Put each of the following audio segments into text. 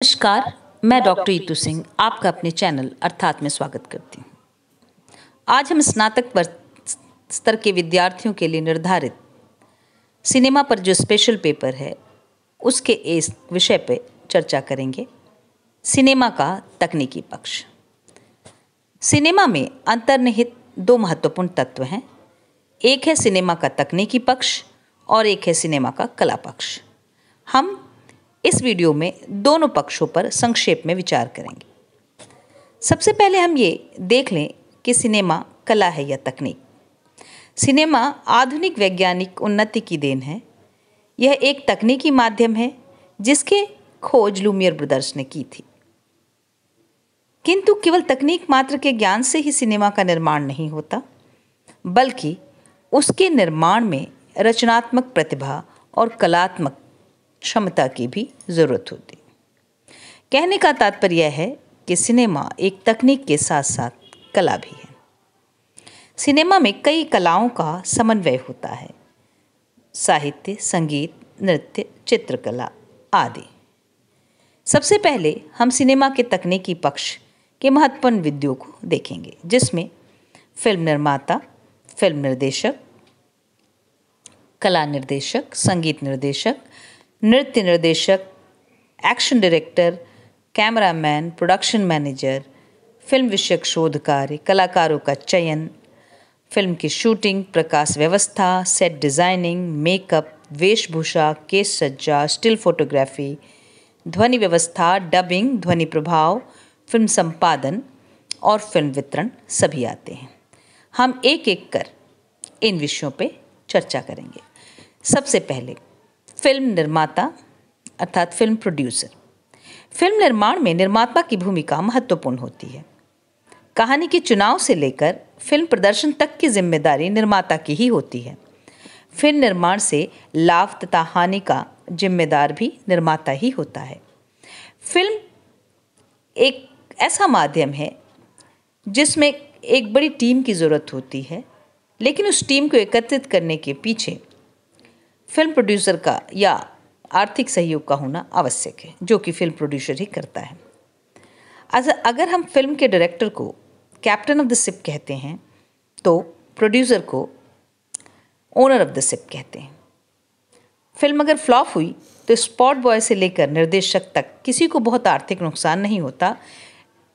नमस्कार। मैं डॉक्टर ईतू सिंह आपका अपने चैनल अर्थात में स्वागत करती हूँ। आज हम स्नातक स्तर के विद्यार्थियों के लिए निर्धारित सिनेमा पर जो स्पेशल पेपर है उसके इस विषय पर चर्चा करेंगे। सिनेमा का तकनीकी पक्ष। सिनेमा में अंतर्निहित दो महत्वपूर्ण तत्व हैं। एक है सिनेमा का तकनीकी पक्ष और एक है सिनेमा का कला पक्ष। हम इस वीडियो में दोनों पक्षों पर संक्षेप में विचार करेंगे। सबसे पहले हम ये देख लें कि सिनेमा कला है या तकनीक। सिनेमा आधुनिक वैज्ञानिक उन्नति की देन है। यह एक तकनीकी माध्यम है जिसके खोज लुमियर ब्रदर्स ने की थी। किंतु केवल तकनीक मात्र के ज्ञान से ही सिनेमा का निर्माण नहीं होता, बल्कि उसके निर्माण में रचनात्मक प्रतिभा और कलात्मक क्षमता की भी जरूरत होती। कहने का तात्पर्य है कि सिनेमा एक तकनीक के साथ साथ कला भी है। सिनेमा में कई कलाओं का समन्वय होता है। साहित्य, संगीत, नृत्य, चित्रकला आदि। सबसे पहले हम सिनेमा के तकनीकी पक्ष के महत्वपूर्ण विधियों को देखेंगे, जिसमें फिल्म निर्माता, फिल्म निर्देशक, कला निर्देशक, संगीत निर्देशक, नृत्य निर्देशक, action director, cameraman, production manager, film विषयक शोध कार्य, कलाकारों का चयन, फिल्म की शूटिंग, प्रकाश व्यवस्था, सेट डिज़ाइनिंग, मेकअप, वेशभूषा, केस सज्जा, स्टिल फोटोग्राफी, ध्वनि व्यवस्था, डबिंग, ध्वनि प्रभाव, फिल्म संपादन और फिल्म वितरण सभी आते हैं। हम एक एक कर इन विषयों पे चर्चा करेंगे। सबसे पहले फिल्म निर्माता अर्थात फिल्म प्रोड्यूसर। फिल्म निर्माण में निर्माता की भूमिका महत्वपूर्ण होती है। कहानी के चुनाव से लेकर फिल्म प्रदर्शन तक की जिम्मेदारी निर्माता की ही होती है। फिल्म निर्माण से लाभ तथा हानि का जिम्मेदार भी निर्माता ही होता है। फिल्म एक ऐसा माध्यम है जिसमें एक बड़ी टीम की ज़रूरत होती है, लेकिन उस टीम को एकत्रित करने के पीछे फिल्म प्रोड्यूसर का या आर्थिक सहयोग का होना आवश्यक है, जो कि फिल्म प्रोड्यूसर ही करता है। अगर हम फिल्म के डायरेक्टर को कैप्टन ऑफ द शिप कहते हैं, तो प्रोड्यूसर को ओनर ऑफ द शिप कहते हैं। फिल्म अगर फ्लॉप हुई तो स्पॉट बॉय से लेकर निर्देशक तक किसी को बहुत आर्थिक नुकसान नहीं होता,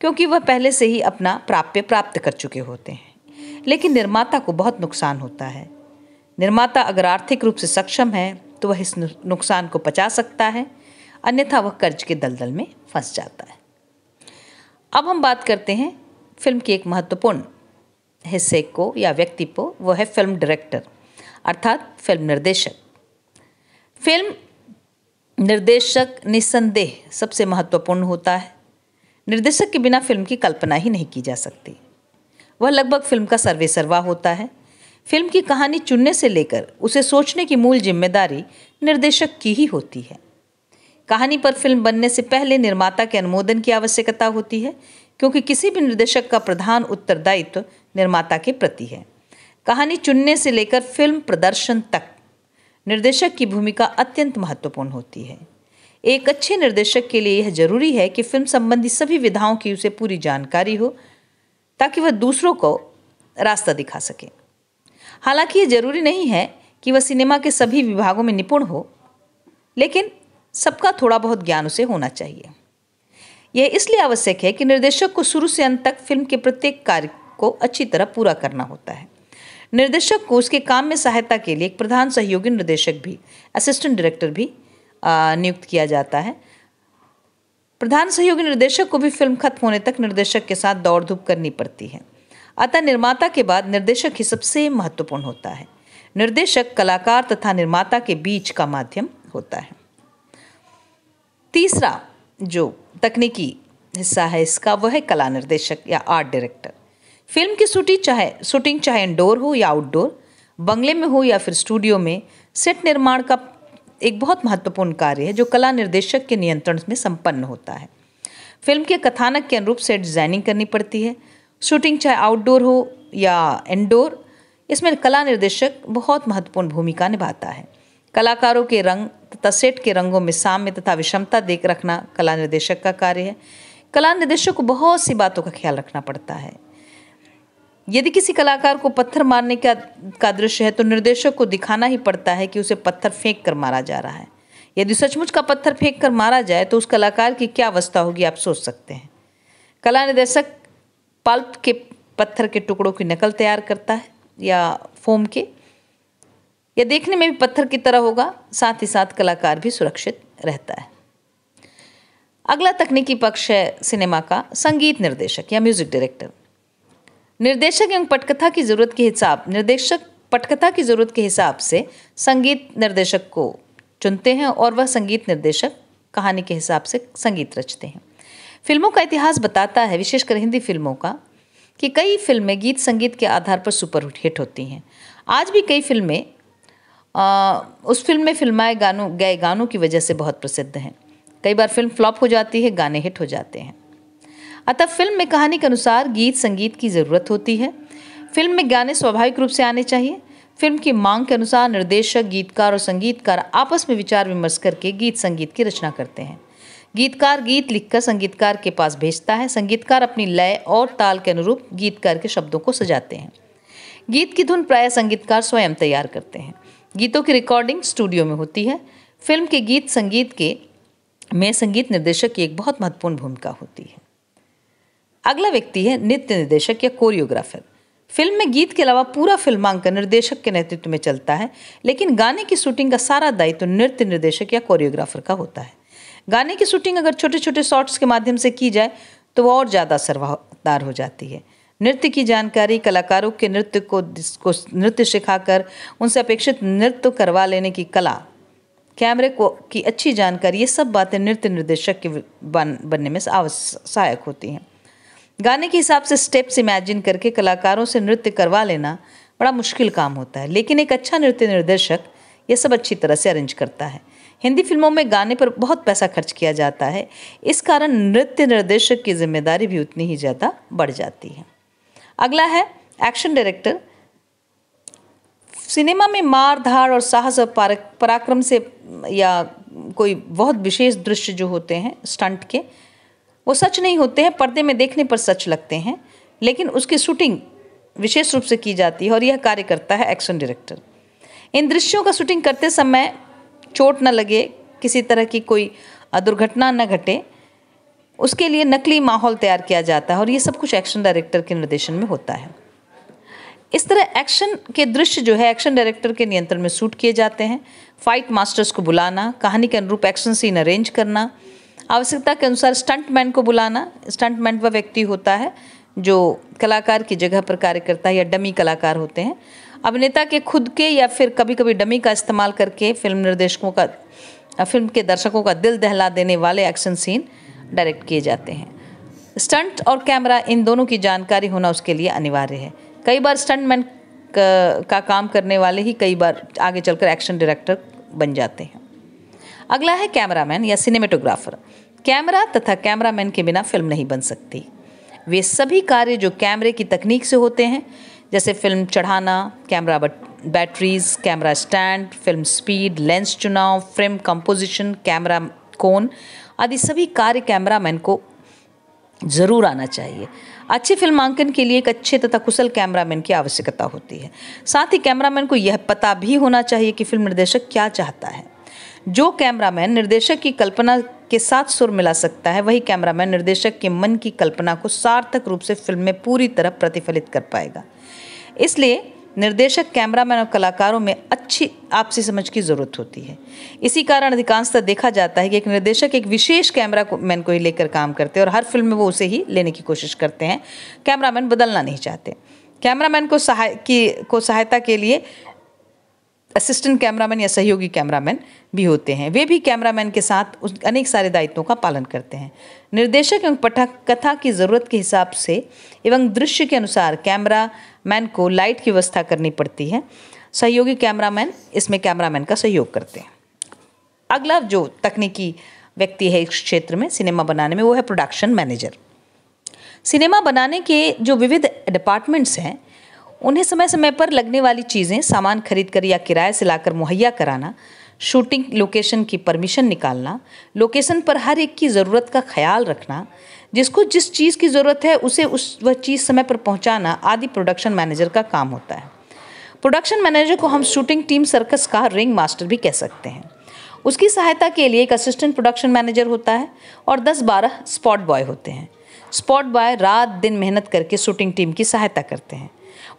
क्योंकि वह पहले से ही अपना प्राप्य प्राप्त कर चुके होते हैं। लेकिन निर्माता को बहुत नुकसान होता है। निर्माता अगर आर्थिक रूप से सक्षम है तो वह इस नुकसान को पचा सकता है, अन्यथा वह कर्ज के दलदल में फंस जाता है। अब हम बात करते हैं फिल्म के एक महत्वपूर्ण हिस्से को या व्यक्ति को, वो है फिल्म डायरेक्टर अर्थात फिल्म निर्देशक। फिल्म निर्देशक निस्संदेह सबसे महत्वपूर्ण होता है। निर्देशक के बिना फिल्म की कल्पना ही नहीं की जा सकती। वह लगभग फिल्म का सर्वेसर्वा होता है। फिल्म की कहानी चुनने से लेकर उसे सोचने की मूल जिम्मेदारी निर्देशक की ही होती है। कहानी पर फिल्म बनने से पहले निर्माता के अनुमोदन की आवश्यकता होती है, क्योंकि किसी भी निर्देशक का प्रधान उत्तरदायित्व निर्माता के प्रति है। कहानी चुनने से लेकर फिल्म प्रदर्शन तक निर्देशक की भूमिका अत्यंत महत्वपूर्ण होती है। एक अच्छे निर्देशक के लिए यह जरूरी है कि फिल्म संबंधी सभी विधाओं की उसे पूरी जानकारी हो, ताकि वह दूसरों को रास्ता दिखा सके। हालांकि ये जरूरी नहीं है कि वह सिनेमा के सभी विभागों में निपुण हो, लेकिन सबका थोड़ा बहुत ज्ञान उसे होना चाहिए। यह इसलिए आवश्यक है कि निर्देशक को शुरू से अंत तक फिल्म के प्रत्येक कार्य को अच्छी तरह पूरा करना होता है। निर्देशक को उसके काम में सहायता के लिए एक प्रधान सहयोगी निर्देशक भी, असिस्टेंट डायरेक्टर भी नियुक्त किया जाता है। प्रधान सहयोगी निर्देशक को भी फिल्म खत्म होने तक निर्देशक के साथ दौड़ धूप करनी पड़ती है। अतः निर्माता के बाद निर्देशक ही सबसे महत्वपूर्ण होता है। निर्देशक कलाकार तथा निर्माता के बीच का माध्यम होता है। तीसरा जो तकनीकी हिस्सा है इसका, वह है कला निर्देशक या आर्ट डायरेक्टर। फिल्म की शूटिंग चाहे इंडोर हो या आउटडोर, बंगले में हो या फिर स्टूडियो में, सेट निर्माण का एक बहुत महत्वपूर्ण कार्य है जो कला निर्देशक के नियंत्रण में संपन्न होता है। फिल्म के कथानक के अनुरूप सेट डिजाइनिंग करनी पड़ती है। शूटिंग चाहे आउटडोर हो या इंडोर, इसमें कला निर्देशक बहुत महत्वपूर्ण भूमिका निभाता है। कलाकारों के रंग तसेट के रंगों में साम्य तथा विषमता देख रखना कला निर्देशक का कार्य है। कला निर्देशक को बहुत सी बातों का ख्याल रखना पड़ता है। यदि किसी कलाकार को पत्थर मारने का दृश्य है तो निर्देशक को दिखाना ही पड़ता है कि उसे पत्थर फेंक कर मारा जा रहा है। यदि सचमुच का पत्थर फेंक कर मारा जाए तो उस कलाकार की क्या अवस्था होगी, आप सोच सकते हैं। कला निर्देशक पल्प के पत्थर के टुकड़ों की नकल तैयार करता है या फोम के, यह देखने में भी पत्थर की तरह होगा, साथ ही साथ कलाकार भी सुरक्षित रहता है। अगला तकनीकी पक्ष है सिनेमा का संगीत निर्देशक या म्यूजिक डायरेक्टर। निर्देशक पटकथा की जरूरत के हिसाब से संगीत निर्देशक को चुनते हैं और वह संगीत निर्देशक कहानी के हिसाब से संगीत रचते हैं। फिल्मों का इतिहास बताता है, विशेषकर हिंदी फिल्मों का, कि कई फिल्में गीत संगीत के आधार पर सुपर हिट होती हैं। आज भी कई फिल्में उस फिल्म में फिल्माए गए गानों की वजह से बहुत प्रसिद्ध हैं। कई बार फिल्म फ्लॉप हो जाती है, गाने हिट हो जाते हैं। अतः फिल्म में कहानी के अनुसार गीत संगीत की ज़रूरत होती है। फिल्म में गाने स्वाभाविक रूप से आने चाहिए। फिल्म की मांग के अनुसार निर्देशक, गीतकार और संगीतकार आपस में विचार विमर्श करके गीत संगीत की रचना करते हैं। गीतकार गीत लिखकर संगीतकार के पास भेजता है। संगीतकार अपनी लय और ताल के अनुरूप गीतकार के शब्दों को सजाते हैं। गीत की धुन प्रायः संगीतकार स्वयं तैयार करते हैं। गीतों की रिकॉर्डिंग स्टूडियो में होती है। फिल्म के गीत संगीत में संगीत निर्देशक की एक बहुत महत्वपूर्ण भूमिका होती है। अगला व्यक्ति है नृत्य निर्देशक या कोरियोग्राफर। फिल्म में गीत के अलावा पूरा फिल्मांकन निर्देशक के नेतृत्व में चलता है, लेकिन गाने की शूटिंग का सारा दायित्व नृत्य निर्देशक या कोरियोग्राफर का होता है। गाने की शूटिंग अगर छोटे छोटे शॉट्स के माध्यम से की जाए तो वो और ज़्यादा असरदार हो जाती है। नृत्य की जानकारी, कलाकारों के नृत्य सिखाकर उनसे अपेक्षित नृत्य करवा लेने की कला, कैमरे की अच्छी जानकारी, ये सब बातें नृत्य निर्देशक के बनने में सहायक होती हैं। गाने के हिसाब से स्टेप्स इमेजिन करके कलाकारों से नृत्य करवा लेना बड़ा मुश्किल काम होता है, लेकिन एक अच्छा नृत्य निर्देशक ये सब अच्छी तरह से अरेंज करता है। हिंदी फिल्मों में गाने पर बहुत पैसा खर्च किया जाता है, इस कारण नृत्य निर्देशक की जिम्मेदारी भी उतनी ही ज़्यादा बढ़ जाती है। अगला है एक्शन डायरेक्टर। सिनेमा में मार धाड़ और साहस और पराक्रम से या कोई बहुत विशेष दृश्य जो होते हैं स्टंट के, वो सच नहीं होते हैं, पर्दे में देखने पर सच लगते हैं, लेकिन उसकी शूटिंग विशेष रूप से की जाती है और यह कार्य करता है एक्शन डायरेक्टर। इन दृश्यों का शूटिंग करते समय चोट न लगे, किसी तरह की कोई दुर्घटना न घटे, उसके लिए नकली माहौल तैयार किया जाता है और ये सब कुछ एक्शन डायरेक्टर के निर्देशन में होता है। इस तरह एक्शन के दृश्य जो है एक्शन डायरेक्टर के नियंत्रण में शूट किए जाते हैं। फाइट मास्टर्स को बुलाना, कहानी के अनुरूप एक्शन सीन अरेंज करना, आवश्यकता के अनुसार स्टंटमैन को बुलाना। स्टंटमैन वह व्यक्ति होता है जो कलाकार की जगह पर कार्य करता है या डमी कलाकार होते हैं। अभिनेता के खुद के या फिर कभी कभी डमी का इस्तेमाल करके फिल्म के दर्शकों का दिल दहला देने वाले एक्शन सीन डायरेक्ट किए जाते हैं। स्टंट और कैमरा, इन दोनों की जानकारी होना उसके लिए अनिवार्य है। कई बार स्टंटमैन का काम करने वाले ही कई बार आगे चलकर एक्शन डायरेक्टर बन जाते हैं। अगला है कैमरामैन या सिनेमेटोग्राफर। कैमरा तथा कैमरामैन के बिना फिल्म नहीं बन सकती। वे सभी कार्य जो कैमरे की तकनीक से होते हैं, जैसे फिल्म चढ़ाना, camera batteries, camera stand, film speed, lens चुनाव, फ्रेम कंपोजिशन, कैमरा कोन आदि सभी कार्य कैमरामैन को जरूर आना चाहिए। अच्छे फिल्मांकन के लिए एक अच्छे तथा कुशल कैमरामैन की आवश्यकता होती है। साथ ही कैमरामैन को यह पता भी होना चाहिए कि फिल्म निर्देशक क्या चाहता है। जो कैमरामैन निर्देशक की कल्पना के साथ सुर मिला सकता है, वही कैमरामैन निर्देशक के मन की कल्पना को सार्थक रूप से फिल्म में पूरी तरह प्रतिफलित कर पाएगा। इसलिए निर्देशक, कैमरामैन और कलाकारों में अच्छी आपसी समझ की जरूरत होती है। इसी कारण अधिकांशतः देखा जाता है कि एक निर्देशक एक विशेष कैमरामैन को ही लेकर काम करते हैं और हर फिल्म में वो उसे ही लेने की कोशिश करते हैं। कैमरामैन बदलना नहीं चाहते। कैमरामैन को सहायता के लिए असिस्टेंट कैमरामैन या सहयोगी कैमरामैन भी होते हैं। वे भी कैमरामैन के साथ अनेक सारे दायित्वों का पालन करते हैं। निर्देशक एवं पटकथा की ज़रूरत के हिसाब से एवं दृश्य के अनुसार कैमरामैन को लाइट की व्यवस्था करनी पड़ती है। सहयोगी कैमरामैन इसमें कैमरामैन का सहयोग करते हैं। अगला जो तकनीकी व्यक्ति है इस क्षेत्र में सिनेमा बनाने में, वो है प्रोडक्शन मैनेजर। सिनेमा बनाने के जो विविध डिपार्टमेंट्स हैं, उन्हें समय समय पर लगने वाली चीज़ें, सामान खरीद कर या किराए से लाकर मुहैया कराना, शूटिंग लोकेशन की परमिशन निकालना, लोकेशन पर हर एक की ज़रूरत का ख्याल रखना, जिसको जिस चीज़ की ज़रूरत है उसे वह चीज़ समय पर पहुंचाना आदि प्रोडक्शन मैनेजर का काम होता है। प्रोडक्शन मैनेजर को हम शूटिंग टीम सर्कस का रिंग मास्टर भी कह सकते हैं। उसकी सहायता के लिए एक असिस्टेंट प्रोडक्शन मैनेजर होता है और 10-12 स्पॉट बॉय होते हैं। स्पॉट बॉय रात दिन मेहनत करके शूटिंग टीम की सहायता करते हैं।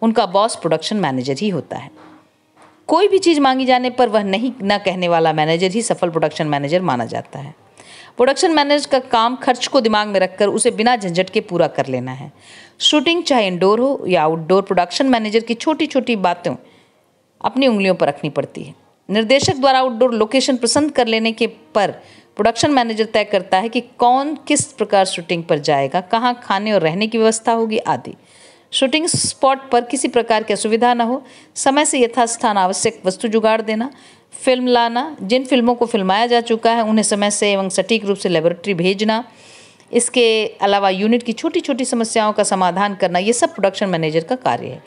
उनका बॉस प्रोडक्शन मैनेजर ही होता है। कोई भी चीज़ मांगी जाने पर वह नहीं न कहने वाला मैनेजर ही सफल प्रोडक्शन मैनेजर माना जाता है। प्रोडक्शन मैनेजर का काम खर्च को दिमाग में रखकर उसे बिना झंझट के पूरा कर लेना है। शूटिंग चाहे इंडोर हो या आउटडोर, प्रोडक्शन मैनेजर की छोटी छोटी बातें अपनी उंगलियों पर रखनी पड़ती है। निर्देशक द्वारा आउटडोर लोकेशन पसंद कर लेने के पर प्रोडक्शन मैनेजर तय करता है कि कौन किस प्रकार शूटिंग पर जाएगा, कहाँ खाने और रहने की व्यवस्था होगी आदि। शूटिंग स्पॉट पर किसी प्रकार की असुविधा न हो, समय से यथास्थान आवश्यक वस्तु जुगाड़ देना, फिल्म लाना, जिन फिल्मों को फिल्माया जा चुका है उन्हें समय से एवं सटीक रूप से लेबोरेटरी भेजना, इसके अलावा यूनिट की छोटी छोटी समस्याओं का समाधान करना, ये सब प्रोडक्शन मैनेजर का कार्य है।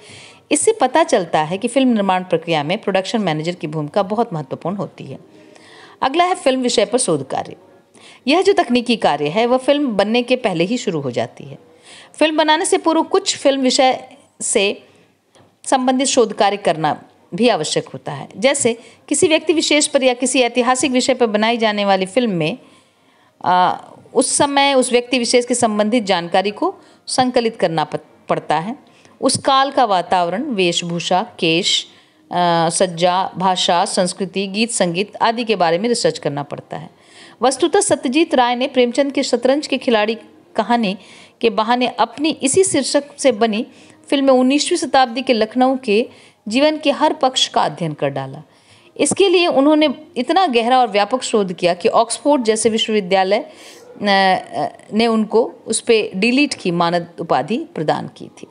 इससे पता चलता है कि फिल्म निर्माण प्रक्रिया में प्रोडक्शन मैनेजर की भूमिका बहुत महत्वपूर्ण होती है। अगला है फिल्म विषय पर शोध कार्य। यह जो तकनीकी कार्य है वह फिल्म बनने के पहले ही शुरू हो जाती है। फिल्म बनाने से पूर्व कुछ फिल्म विषय से संबंधित शोध कार्य करना भी आवश्यक होता है। जैसे किसी व्यक्ति विशेष पर या किसी ऐतिहासिक विषय पर बनाई जाने वाली फिल्म में उस समय उस व्यक्ति विशेष के संबंधित जानकारी को संकलित करना पड़ता है। उस काल का वातावरण, वेशभूषा, केश, सज्जा, भाषा, संस्कृति, गीत संगीत आदि के बारे में रिसर्च करना पड़ता है। वस्तुतः सत्यजीत राय ने प्रेमचंद के शतरंज के खिलाड़ी कहानी के बहाने अपनी इसी शीर्षक से बनी फिल्म में 19वीं शताब्दी के लखनऊ के जीवन के हर पक्ष का अध्ययन कर डाला। इसके लिए उन्होंने इतना गहरा और व्यापक शोध किया कि ऑक्सफोर्ड जैसे विश्वविद्यालय ने उनको उस पर डीलिट की मानद उपाधि प्रदान की थी।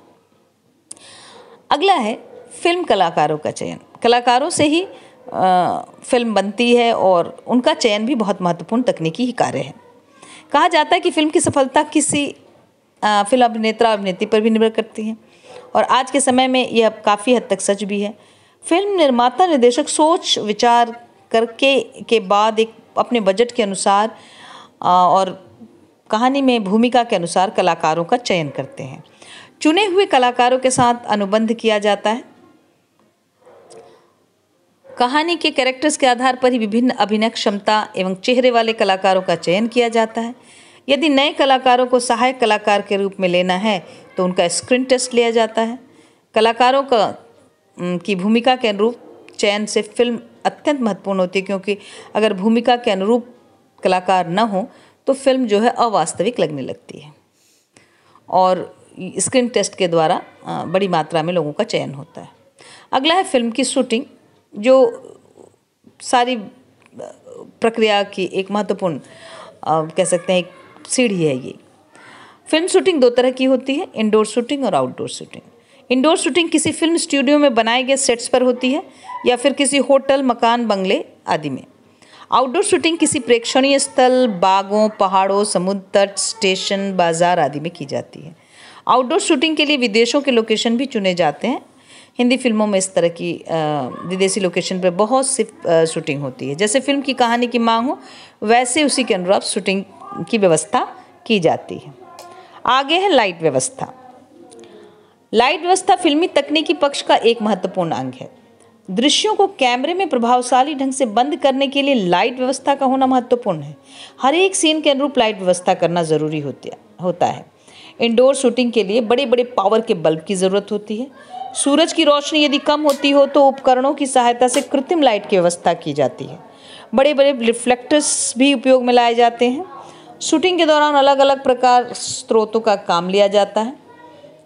अगला है फिल्म कलाकारों का चयन। कलाकारों से ही फिल्म बनती है और उनका चयन भी बहुत महत्वपूर्ण तकनीकी ही कार्य है। कहा जाता है कि फिल्म की सफलता किसी फिल्म अभिनेता अभिनेत्री पर भी निर्भर करती है और आज के समय में यह काफ़ी हद तक सच भी है। फिल्म निर्माता निर्देशक सोच विचार करके के बाद एक अपने बजट के अनुसार और कहानी में भूमिका के अनुसार कलाकारों का चयन करते हैं। चुने हुए कलाकारों के साथ अनुबंध किया जाता है। कहानी के कैरेक्टर्स के आधार पर ही विभिन्न अभिनय क्षमता एवं चेहरे वाले कलाकारों का चयन किया जाता है। यदि नए कलाकारों को सहायक कलाकार के रूप में लेना है तो उनका स्क्रीन टेस्ट लिया जाता है। कलाकारों की भूमिका के अनुरूप चयन से फिल्म अत्यंत महत्वपूर्ण होती है, क्योंकि अगर भूमिका के अनुरूप कलाकार न हो तो फिल्म जो है अवास्तविक लगने लगती है और स्क्रीन टेस्ट के द्वारा बड़ी मात्रा में लोगों का चयन होता है। अगला है फिल्म की शूटिंग, जो सारी प्रक्रिया की एक महत्वपूर्ण कह सकते हैं एक सीढ़ी है। ये फिल्म शूटिंग दो तरह की होती है, इंडोर शूटिंग और आउटडोर शूटिंग। इंडोर शूटिंग किसी फिल्म स्टूडियो में बनाए गए सेट्स पर होती है या फिर किसी होटल, मकान, बंगले आदि में। आउटडोर शूटिंग किसी प्रेक्षणीय स्थल, बागों, पहाड़ों, समुद्र तट, स्टेशन, बाजार आदि में की जाती है। आउटडोर शूटिंग के लिए विदेशों के लोकेशन भी चुने जाते हैं। हिंदी फिल्मों में इस तरह की विदेशी लोकेशन पर बहुत सी शूटिंग होती है। जैसे फिल्म की कहानी की मांग हो वैसे उसी के अनुरूप शूटिंग की व्यवस्था की जाती है। आगे है लाइट व्यवस्था। लाइट व्यवस्था फिल्मी तकनीकी पक्ष का एक महत्वपूर्ण अंग है। दृश्यों को कैमरे में प्रभावशाली ढंग से बंद करने के लिए लाइट व्यवस्था का होना महत्वपूर्ण है। हर एक सीन के अनुरूप लाइट व्यवस्था करना जरूरी होता है। इंडोर शूटिंग के लिए बड़े बड़े पावर के बल्ब की ज़रूरत होती है। सूरज की रोशनी यदि कम होती हो तो उपकरणों की सहायता से कृत्रिम लाइट की व्यवस्था की जाती है। बड़े बड़े रिफ्लेक्टर्स भी उपयोग में लाए जाते हैं। शूटिंग के दौरान अलग अलग प्रकार स्रोतों का काम लिया जाता है।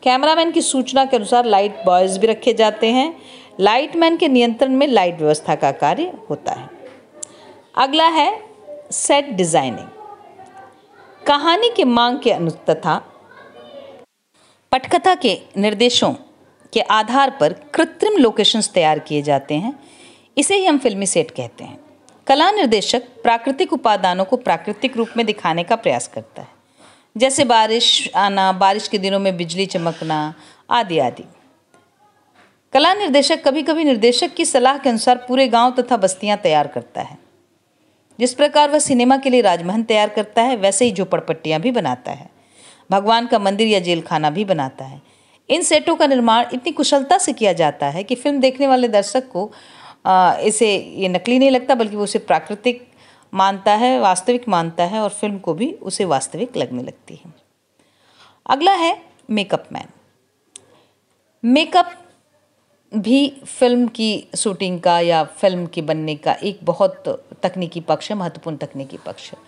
कैमरामैन की सूचना के अनुसार लाइट बॉयज़ भी रखे जाते हैं। लाइटमैन के नियंत्रण में लाइट व्यवस्था का कार्य होता है। अगला है सेट डिजाइनिंग। कहानी के मांग के तथा पटकथा के निर्देशों के आधार पर कृत्रिम लोकेशंस तैयार किए जाते हैं। इसे ही हम फिल्मी सेट कहते हैं। कला निर्देशक प्राकृतिक उपादानों को प्राकृतिक रूप में दिखाने का प्रयास करता है, जैसे बारिश आना, बारिश के दिनों में बिजली चमकना आदि आदि। कला निर्देशक कभी कभी निर्देशक की सलाह के अनुसार पूरे गांव तथा बस्तियां तैयार करता है। जिस प्रकार वह सिनेमा के लिए राजमहल तैयार करता है, वैसे ही झोपड़पट्टियां भी बनाता है, भगवान का मंदिर या जेल खाना भी बनाता है। इन सेटों का निर्माण इतनी कुशलता से किया जाता है कि फिल्म देखने वाले दर्शक को इसे ये नकली नहीं लगता, बल्कि वो उसे प्राकृतिक मानता है, वास्तविक मानता है, और फिल्म को भी उसे वास्तविक लगने लगती है। अगला है मेकअप मैन। मेकअप भी फिल्म की शूटिंग का या फिल्म के बनने का एक बहुत तकनीकी पक्ष है, महत्वपूर्ण तकनीकी पक्ष है।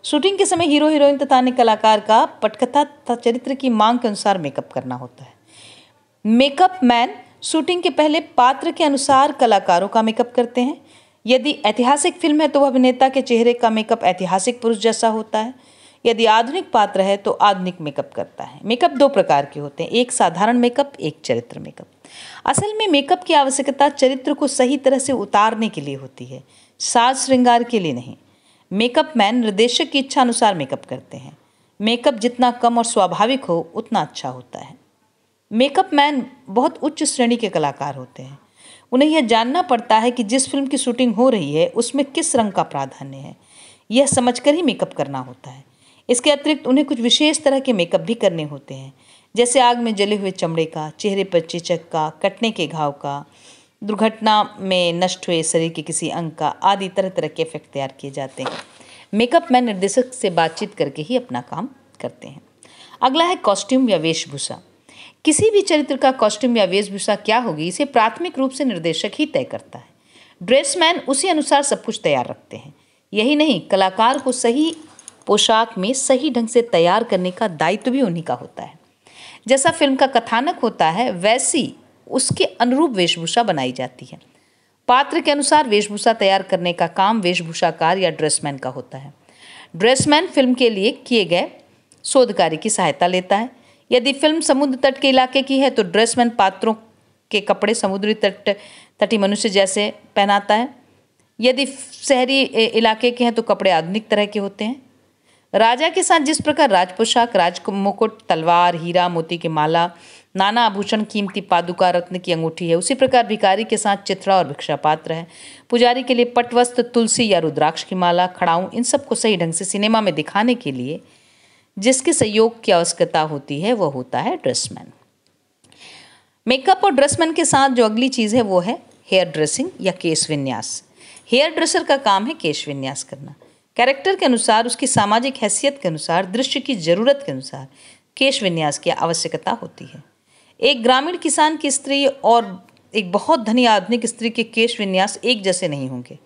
शूटिंग के समय हीरो हीरोइन तथा अन्य कलाकार का पटकथा तथा चरित्र की मांग के अनुसार मेकअप करना होता है। मेकअप मैन शूटिंग के पहले पात्र के अनुसार कलाकारों का मेकअप करते हैं। यदि ऐतिहासिक फिल्म है तो वह अभिनेता के चेहरे का मेकअप ऐतिहासिक पुरुष जैसा होता है। यदि आधुनिक पात्र है तो आधुनिक मेकअप करता है। मेकअप दो प्रकार के होते हैं, एक साधारण मेकअप, एक चरित्र मेकअप। असल में मेकअप की आवश्यकता चरित्र को सही तरह से उतारने के लिए होती है, साज श्रृंगार के लिए नहीं। मेकअप मैन निर्देशक की इच्छा अनुसार मेकअप करते हैं। मेकअप जितना कम और स्वाभाविक हो उतना अच्छा होता है। मेकअप मैन बहुत उच्च श्रेणी के कलाकार होते हैं। उन्हें यह जानना पड़ता है कि जिस फिल्म की शूटिंग हो रही है उसमें किस रंग का प्राधान्य है, यह समझकर ही मेकअप करना होता है। इसके अतिरिक्त उन्हें कुछ विशेष तरह के मेकअप भी करने होते हैं, जैसे आग में जले हुए चमड़े का, चेहरे पर चेचक का, कटने के घाव का, दुर्घटना में नष्ट हुए शरीर के किसी अंग का, आदि तरह तरह के इफेक्ट तैयार किए जाते हैं। मेकअप मैन निर्देशक से बातचीत करके ही अपना काम करते हैं। अगला है कॉस्ट्यूम या वेशभूषा। किसी भी चरित्र का कॉस्ट्यूम या वेशभूषा क्या होगी, इसे प्राथमिक रूप से निर्देशक ही तय करता है। ड्रेसमैन उसी अनुसार सब कुछ तैयार रखते हैं। यही नहीं, कलाकार को सही पोशाक में सही ढंग से तैयार करने का दायित्व भी उन्हीं का होता है। जैसा फिल्म का कथानक होता है वैसी उसके अनुरूप वेशभूषा बनाई जाती है। पात्र के अनुसार वेशभूषा तैयार करने का काम वेशभूषाकार या ड्रेसमैन का होता है। ड्रेसमैन फिल्म के लिए किए गए शोध कार्य की सहायता लेता है। यदि फिल्म समुद्र तट के इलाके की है तो ड्रेसमैन पात्रों के कपड़े समुद्री तटी मनुष्य जैसे पहनाता है। यदि शहरी इलाके के हैं तो कपड़े आधुनिक तरह के होते हैं। राजा के साथ जिस प्रकार राज पोशाक, राज मुकुट, तलवार, हीरा मोती की माला, नाना आभूषण, कीमती पादुका, रत्न की अंगूठी है, उसी प्रकार भिखारी के साथ चित्रा और भिक्षा पात्र है। पुजारी के लिए पटवस्त्र, तुलसी या रुद्राक्ष की माला, खड़ाऊं, इन सबको सही ढंग से सिनेमा में दिखाने के लिए जिसके सहयोग की आवश्यकता होती है वह होता है ड्रेसमैन। मेकअप और ड्रेसमैन के साथ जो अगली चीज़ है वो है हेयर ड्रेसिंग या केश विन्यास। हेयर ड्रेसर का काम है केश विन्यास करना। कैरेक्टर के अनुसार, उसकी सामाजिक हैसियत के अनुसार, दृश्य की जरूरत के अनुसार केश विन्यास की आवश्यकता होती है। एक ग्रामीण किसान की स्त्री और एक बहुत धनी आधुनिक स्त्री के केश विन्यास एक जैसे नहीं होंगे।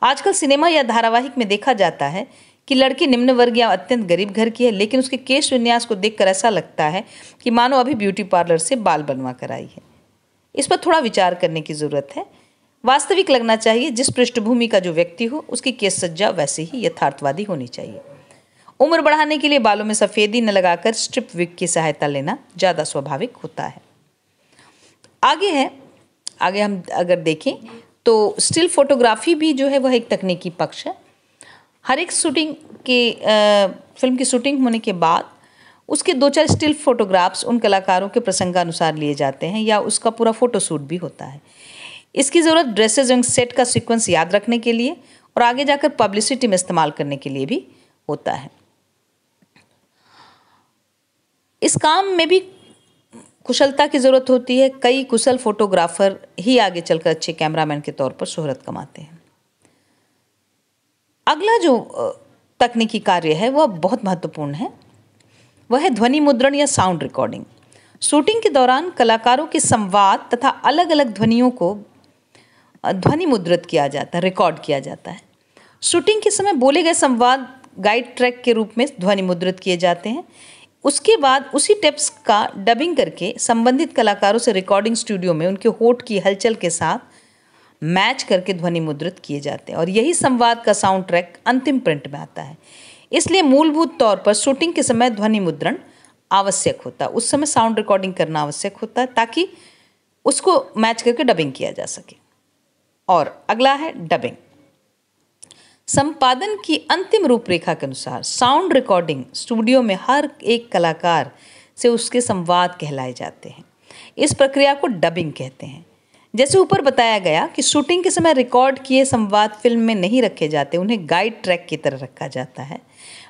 आजकल सिनेमा या धारावाहिक में देखा जाता है कि लड़की निम्न वर्ग या अत्यंत गरीब घर की है, लेकिन उसके केश विन्यास को देखकर ऐसा लगता है कि मानो अभी ब्यूटी पार्लर से बाल बनवा कर आई है। इस पर थोड़ा विचार करने की ज़रूरत है। वास्तविक लगना चाहिए। जिस पृष्ठभूमि का जो व्यक्ति हो उसकी केश सज्जा वैसे ही यथार्थवादी होनी चाहिए। उम्र बढ़ाने के लिए बालों में सफ़ेदी न लगाकर स्ट्रिप विग की सहायता लेना ज़्यादा स्वाभाविक होता है। आगे हम अगर देखें तो स्टिल फोटोग्राफी भी जो है वह एक तकनीकी पक्ष है। हर एक शूटिंग के फिल्म की शूटिंग होने के बाद उसके 2-4 स्टिल फोटोग्राफ्स उन कलाकारों के प्रसंगानुसार लिए जाते हैं या उसका पूरा फोटोशूट भी होता है। इसकी ज़रूरत ड्रेसेज एंड सेट का सीक्वेंस याद रखने के लिए और आगे जाकर पब्लिसिटी में इस्तेमाल करने के लिए भी होता है। इस काम में भी कुशलता की ज़रूरत होती है। कई कुशल फोटोग्राफर ही आगे चलकर अच्छे कैमरामैन के तौर पर शोहरत कमाते हैं। अगला जो तकनीकी कार्य है वह बहुत महत्वपूर्ण है, वह है ध्वनि मुद्रण या साउंड रिकॉर्डिंग। शूटिंग के दौरान कलाकारों के संवाद तथा अलग अलग ध्वनियों को ध्वनि मुद्रित किया जाता है, रिकॉर्ड किया जाता है। शूटिंग के समय बोले गए संवाद गाइड ट्रैक के रूप में ध्वनि मुद्रित किए जाते हैं। उसके बाद उसी टेप्स का डबिंग करके संबंधित कलाकारों से रिकॉर्डिंग स्टूडियो में उनके होठ की हलचल के साथ मैच करके ध्वनि मुद्रित किए जाते हैं और यही संवाद का साउंड ट्रैक अंतिम प्रिंट में आता है। इसलिए मूलभूत तौर पर शूटिंग के समय ध्वनि मुद्रण आवश्यक होता है। उस समय साउंड रिकॉर्डिंग करना आवश्यक होता है ताकि उसको मैच करके डबिंग किया जा सके। और अगला है डबिंग। संपादन की अंतिम रूपरेखा के अनुसार साउंड रिकॉर्डिंग स्टूडियो में हर एक कलाकार से उसके संवाद कहलाए जाते हैं। इस प्रक्रिया को डबिंग कहते हैं। जैसे ऊपर बताया गया कि शूटिंग के समय रिकॉर्ड किए संवाद फिल्म में नहीं रखे जाते, उन्हें गाइड ट्रैक की तरह रखा जाता है।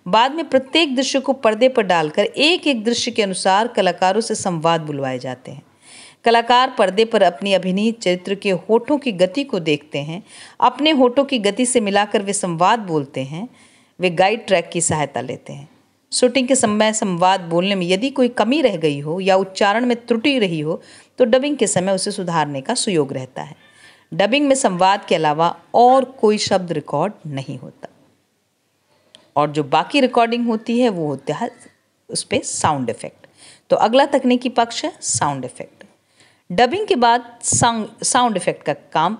बाद में प्रत्येक दृश्य को पर्दे पर डालकर एक एक दृश्य के अनुसार कलाकारों से संवाद बुलवाए जाते हैं। कलाकार पर्दे पर अपनी अभिनीत चरित्र के होठों की गति को देखते हैं, अपने होठों की गति से मिलाकर वे संवाद बोलते हैं। वे गाइड ट्रैक की सहायता लेते हैं। शूटिंग के समय संवाद बोलने में यदि कोई कमी रह गई हो या उच्चारण में त्रुटि रही हो तो डबिंग के समय उसे सुधारने का सुयोग रहता है। डबिंग में संवाद के अलावा और कोई शब्द रिकॉर्ड नहीं होता और जो बाकी रिकॉर्डिंग होती है वो होता है उस पर साउंड इफेक्ट। तो अगला तकनीकी पक्ष है साउंड इफेक्ट। डबिंग के बाद साउंड इफेक्ट का काम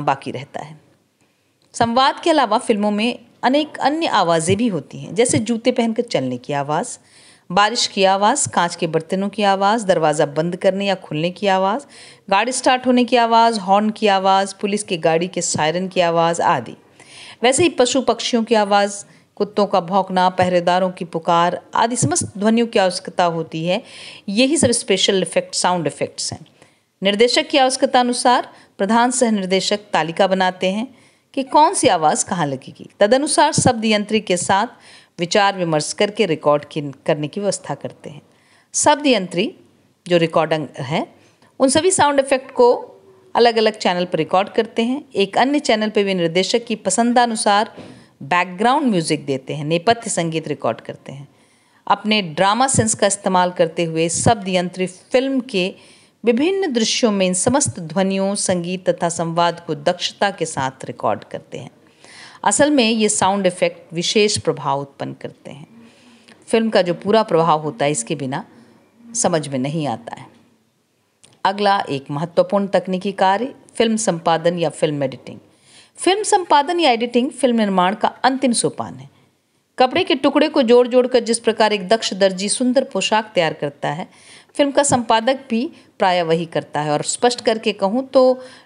बाकी रहता है। संवाद के अलावा फिल्मों में अनेक अन्य आवाज़ें भी होती हैं, जैसे जूते पहनकर चलने की आवाज़, बारिश की आवाज़, कांच के बर्तनों की आवाज़, दरवाज़ा बंद करने या खुलने की आवाज़, गाड़ी स्टार्ट होने की आवाज़, हॉर्न की आवाज़, पुलिस की गाड़ी के सायरन की आवाज़ आदि। वैसे ही पशु पक्षियों की आवाज़, कुत्तों का भौंकना, पहरेदारों की पुकार आदि समस्त ध्वनियों की आवश्यकता होती है। यही सब स्पेशल इफेक्ट साउंड इफेक्ट्स हैं। निर्देशक की आवश्यकता अनुसार प्रधान सह निर्देशक तालिका बनाते हैं कि कौन सी आवाज़ कहाँ लगेगी। तदनुसार शब्द यंत्री के साथ विचार विमर्श करके रिकॉर्ड करने की व्यवस्था करते हैं। शब्द यंत्री जो रिकॉर्डिंग है उन सभी साउंड इफेक्ट को अलग अलग चैनल पर रिकॉर्ड करते हैं। एक अन्य चैनल पर वे निर्देशक की पसंदानुसार बैकग्राउंड म्यूजिक देते हैं, नेपथ्य संगीत रिकॉर्ड करते हैं। अपने ड्रामा सेंस का इस्तेमाल करते हुए शब्द यंत्री फिल्म के विभिन्न दृश्यों में इन समस्त ध्वनियों, संगीत तथा संवाद को दक्षता के साथ रिकॉर्ड करते हैं। असल में ये साउंड इफेक्ट विशेष प्रभाव उत्पन्न करते हैं। फिल्म का जो पूरा प्रभाव होता है इसके बिना समझ में नहीं आता है। अगला एक महत्वपूर्ण तकनीकी कार्य फिल्म संपादन या फिल्म एडिटिंग। फिल्म संपादन या एडिटिंग फिल्म निर्माण का अंतिम सोपान है। कपड़े के टुकड़े को जोड़ जोड़कर जिस प्रकार एक दक्ष दर्जी सुंदर पोशाक तैयार करता है, फिल्म का संपादक भी प्रायः वही करता है। और स्पष्ट करके कहूँ तो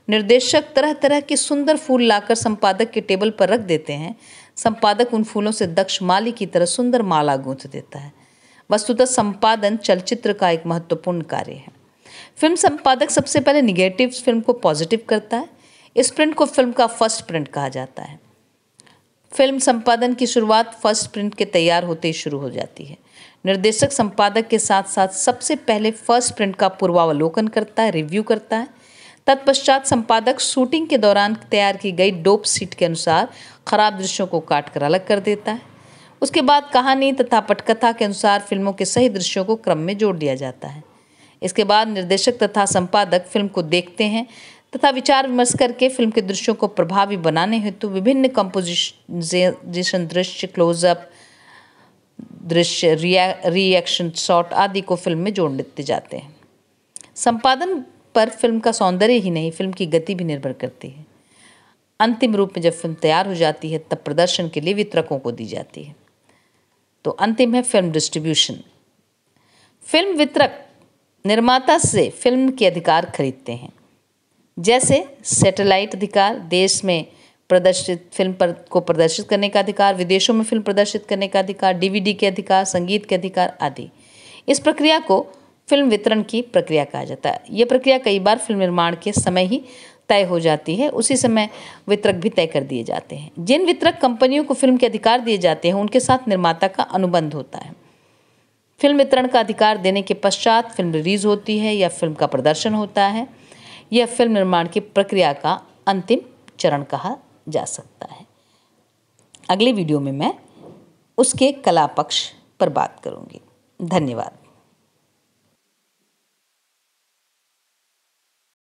निर्देशक तरह तरह के सुंदर फूल लाकर संपादक के टेबल पर रख देते हैं। संपादक उन फूलों से दक्ष माली की तरह सुंदर माला गूंथ देता है। वस्तुतः संपादन चलचित्र का एक महत्वपूर्ण कार्य है। फिल्म संपादक सबसे पहले निगेटिव फिल्म को पॉजिटिव करता है। इस प्रिंट को फिल्म का फर्स्ट प्रिंट कहा जाता है। फिल्म संपादन की शुरुआत फर्स्ट प्रिंट के तैयार होते ही शुरू हो जाती है। निर्देशक संपादक के साथ साथ सबसे पहले फर्स्ट प्रिंट का पूर्वावलोकन करता है, रिव्यू करता है। तत्पश्चात संपादक शूटिंग के दौरान तैयार की गई डोप सीट के अनुसार खराब दृश्यों को काट कर अलग कर देता है। उसके बाद कहानी तथा पटकथा के अनुसार फिल्मों के सही दृश्यों को क्रम में जोड़ दिया जाता है। इसके बाद निर्देशक तथा संपादक फिल्म को देखते हैं तथा विचार विमर्श करके फिल्म के दृश्यों को प्रभावी बनाने हेतु विभिन्न कंपोजिशन, दृश्य, क्लोजअप दृश्य, रिएक्शन शॉट आदि को फिल्म में जोड़ लेते जाते हैं। संपादन पर फिल्म का सौंदर्य ही नहीं, फिल्म की गति भी निर्भर करती है। अंतिम रूप में जब फिल्म तैयार हो जाती है तब प्रदर्शन के लिए वितरकों को दी जाती है। तो अंतिम है फिल्म डिस्ट्रीब्यूशन। फिल्म वितरक निर्माता से फिल्म के अधिकार खरीदते हैं, जैसे सैटेलाइट अधिकार, देश में प्रदर्शित फिल्म पर को प्रदर्शित करने का अधिकार, विदेशों में फिल्म प्रदर्शित करने का अधिकार, डीवीडी के अधिकार, संगीत के अधिकार आदि। इस प्रक्रिया को फिल्म वितरण की प्रक्रिया कहा जाता है। यह प्रक्रिया कई बार फिल्म निर्माण के समय ही तय हो जाती है, उसी समय वितरक भी तय कर दिए जाते हैं। जिन वितरक कंपनियों को फिल्म के अधिकार दिए जाते हैं उनके साथ निर्माता का अनुबंध होता है। फिल्म वितरण का अधिकार देने के पश्चात फिल्म रिलीज होती है या फिल्म का प्रदर्शन होता है। यह फिल्म निर्माण की प्रक्रिया का अंतिम चरण कहा जा सकता है। अगले वीडियो में मैं उसके कला पक्ष पर बात करूंगी। धन्यवाद।